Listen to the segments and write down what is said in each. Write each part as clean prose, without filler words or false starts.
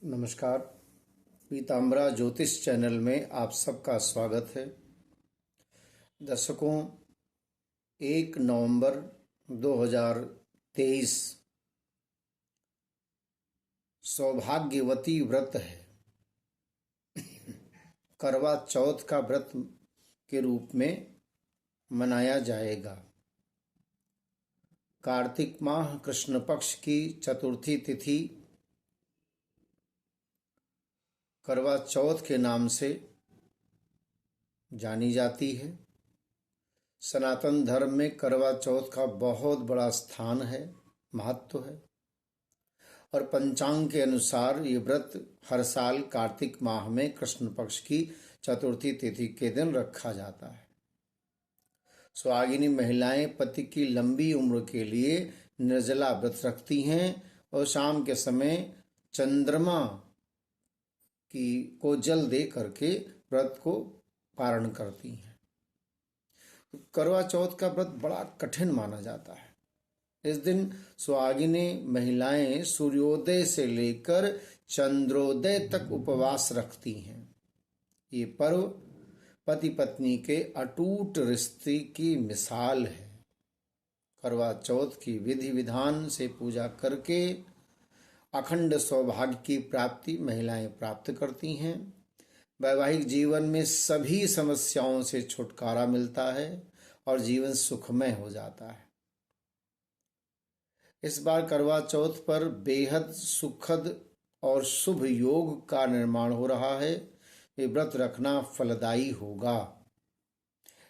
नमस्कार। पीताम्बरा ज्योतिष चैनल में आप सबका स्वागत है। दर्शकों, 1 नवंबर 2023 सौभाग्यवती व्रत है। करवा चौथ का व्रत के रूप में मनाया जाएगा। कार्तिक माह कृष्ण पक्ष की चतुर्थी तिथि करवा चौथ के नाम से जानी जाती है। सनातन धर्म में करवा चौथ का बहुत बड़ा स्थान है, महत्व है और पंचांग के अनुसार ये व्रत हर साल कार्तिक माह में कृष्ण पक्ष की चतुर्थी तिथि के दिन रखा जाता है। सुहागिनी महिलाएं पति की लंबी उम्र के लिए निर्जला व्रत रखती हैं और शाम के समय चंद्रमा को जल दे करके व्रत को पारण करती हैं। करवा चौथ का व्रत बड़ा कठिन माना जाता है। इस दिन सुहागिनी महिलाएं सूर्योदय से लेकर चंद्रोदय तक उपवास रखती हैं। ये पर्व पति पत्नी के अटूट रिश्ते की मिसाल है। करवा चौथ की विधि विधान से पूजा करके अखंड सौभाग्य की प्राप्ति महिलाएं प्राप्त करती हैं। वैवाहिक जीवन में सभी समस्याओं से छुटकारा मिलता है और जीवन सुखमय हो जाता है। इस बार करवा चौथ पर बेहद सुखद और शुभ योग का निर्माण हो रहा है। ये व्रत रखना फलदायी होगा।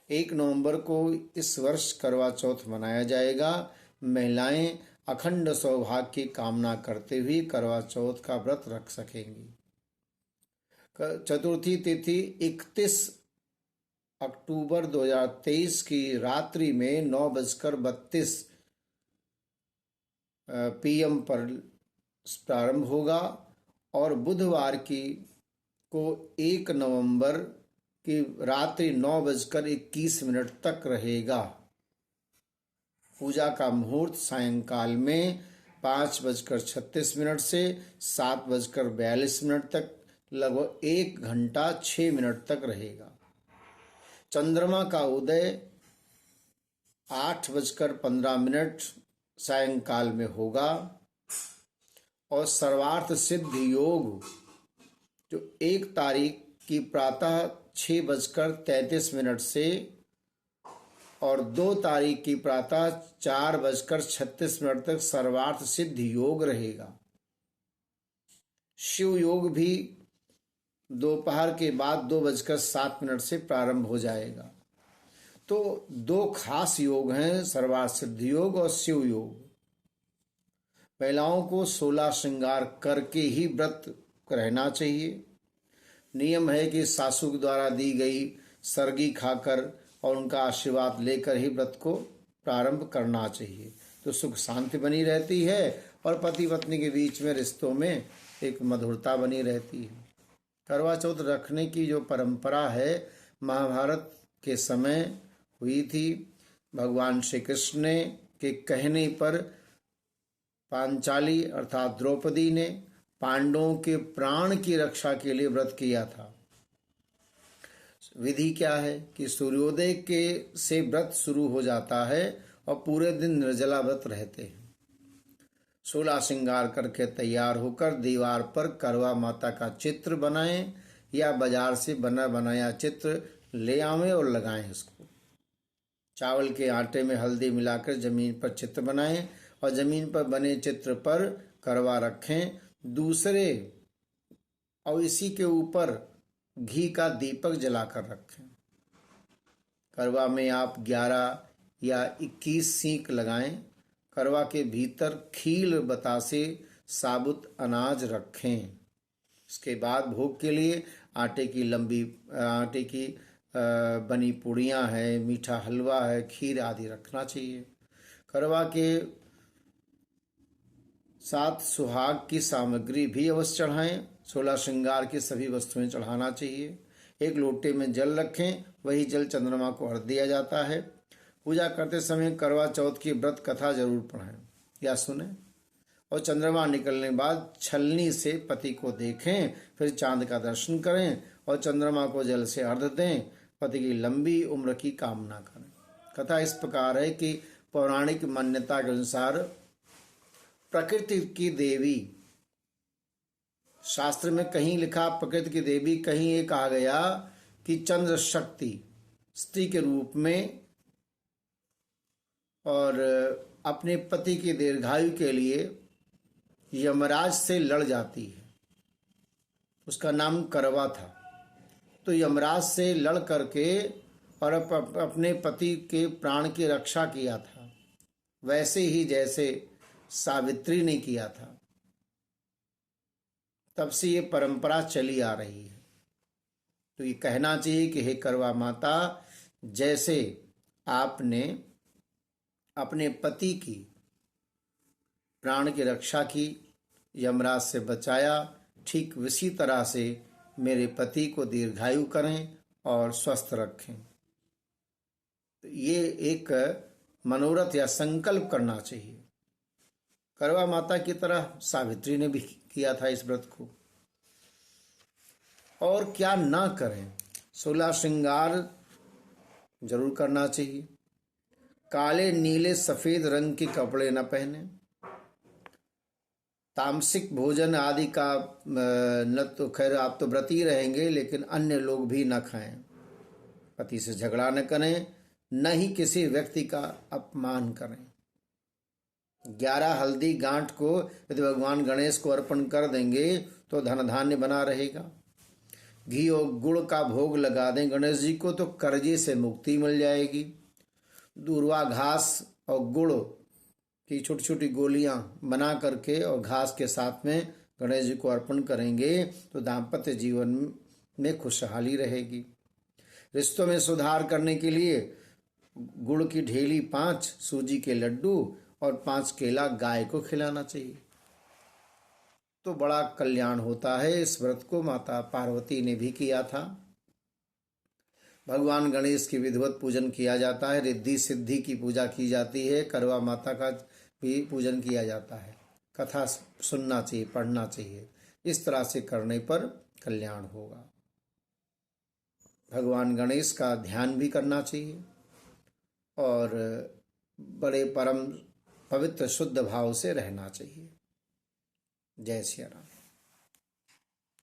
1 नवंबर को इस वर्ष करवा चौथ मनाया जाएगा। महिलाएं अखंड सौभाग्य की कामना करते हुए करवा चौथ का व्रत रख सकेंगी। चतुर्थी तिथि 31 अक्टूबर 2023 की रात्रि में 9:32 PM पर प्रारंभ होगा और बुधवार को 1 नवंबर की रात्रि 9:21 तक रहेगा। पूजा का मुहूर्त सायंकाल में 5:36 से 7:42 तक लगभग 1 घंटा 6 मिनट तक रहेगा। चंद्रमा का उदय 8:15 सायंकाल में होगा और सर्वार्थ सिद्ध योग जो 1 तारीख की प्रातः 6:33 से और 2 तारीख की प्रातः 4:36 तक सर्वार्थ सिद्ध योग रहेगा। शिव योग भी दोपहर के बाद 2:07 से प्रारंभ हो जाएगा। तो 2 खास योग हैं, सर्वार्थ सिद्ध योग और शिव योग। महिलाओं को 16 श्रृंगार करके ही व्रत रहना चाहिए। नियम है कि सासू द्वारा दी गई सरगी खाकर और उनका आशीर्वाद लेकर ही व्रत को प्रारंभ करना चाहिए। तो सुख शांति बनी रहती है और पति पत्नी के बीच में रिश्तों में एक मधुरता बनी रहती है। करवा चौथ रखने की जो परंपरा है महाभारत के समय हुई थी। भगवान श्री कृष्ण के कहने पर पांचाली अर्थात द्रौपदी ने पांडवों के प्राण की रक्षा के लिए व्रत किया था। विधि क्या है कि सूर्योदय के से व्रत शुरू हो जाता है और पूरे दिन निर्जला व्रत रहते हैं। 16 श्रृंगार करके तैयार होकर दीवार पर करवा माता का चित्र बनाएं या बाजार से बना बनाया चित्र ले आवें और लगाएं। इसको चावल के आटे में हल्दी मिलाकर जमीन पर चित्र बनाएं और जमीन पर बने चित्र पर करवा रखें। दूसरे और इसी के ऊपर घी का दीपक जलाकर रखें। करवा में आप 11 या 21 सींक लगाएं। करवा के भीतर खील बतासे साबुत अनाज रखें। इसके बाद भोग के लिए आटे की बनी पूड़ियाँ है, मीठा हलवा है, खीर आदि रखना चाहिए। करवा के साथ सुहाग की सामग्री भी अवश्य चढ़ाएं। 16 श्रृंगार की सभी वस्तुएं चढ़ाना चाहिए। 1 लोटे में जल रखें, वही जल चंद्रमा को अर्घ्य दिया जाता है। पूजा करते समय करवा चौथ की व्रत कथा जरूर पढ़ें या सुने और चंद्रमा निकलने के बाद छलनी से पति को देखें, फिर चांद का दर्शन करें और चंद्रमा को जल से अर्घ्य दें, पति की लंबी उम्र की कामना करें। कथा इस प्रकार है कि पौराणिक मान्यता के अनुसार प्रकृति की देवी, शास्त्र में कहीं लिखा प्रकृति की देवी, कहीं ये कहा गया कि चंद्र शक्ति स्त्री के रूप में और अपने पति की दीर्घायु के लिए यमराज से लड़ जाती है। उसका नाम करवा था। तो यमराज से लड़ करके और अपने पति के प्राण की रक्षा किया था, वैसे ही जैसे सावित्री ने किया था। तब से ये परंपरा चली आ रही है। तो ये कहना चाहिए कि हे करवा माता, जैसे आपने अपने पति की प्राण की रक्षा की, यमराज से बचाया, ठीक उसी तरह से मेरे पति को दीर्घायु करें और स्वस्थ रखें। तो ये एक मनोरथ या संकल्प करना चाहिए। करवा माता की तरह सावित्री ने भी किया था इस व्रत को। और क्या ना करें, 16 श्रृंगार जरूर करना चाहिए। काले नीले सफेद रंग के कपड़े न पहने। तामसिक भोजन आदि का न तो खैर आप तो व्रती रहेंगे, लेकिन अन्य लोग भी न खाएं। पति से झगड़ा न करें, न ही किसी व्यक्ति का अपमान करें। 11 हल्दी गांठ को यदि भगवान गणेश को अर्पण कर देंगे तो धन धान्य बना रहेगा। घी और गुड़ का भोग लगा दें गणेश जी को तो कर्जे से मुक्ति मिल जाएगी। दूर्वा घास और गुड़ की छोटी छोटी गोलियां बना करके और घास के साथ में गणेश जी को अर्पण करेंगे तो दाम्पत्य जीवन में खुशहाली रहेगी। रिश्तों में सुधार करने के लिए गुड़ की ढेली 5, सूजी के लड्डू और 5 केला गाय को खिलाना चाहिए, तो बड़ा कल्याण होता है। इस व्रत को माता पार्वती ने भी किया था। भगवान गणेश की विधिवत पूजन किया जाता है। रिद्धि सिद्धि की पूजा की जाती है। करवा माता का भी पूजन किया जाता है। कथा सुनना चाहिए, पढ़ना चाहिए। इस तरह से करने पर कल्याण होगा। भगवान गणेश का ध्यान भी करना चाहिए और बड़े परम पवित्र शुद्ध भाव से रहना चाहिए। जय सिया राम।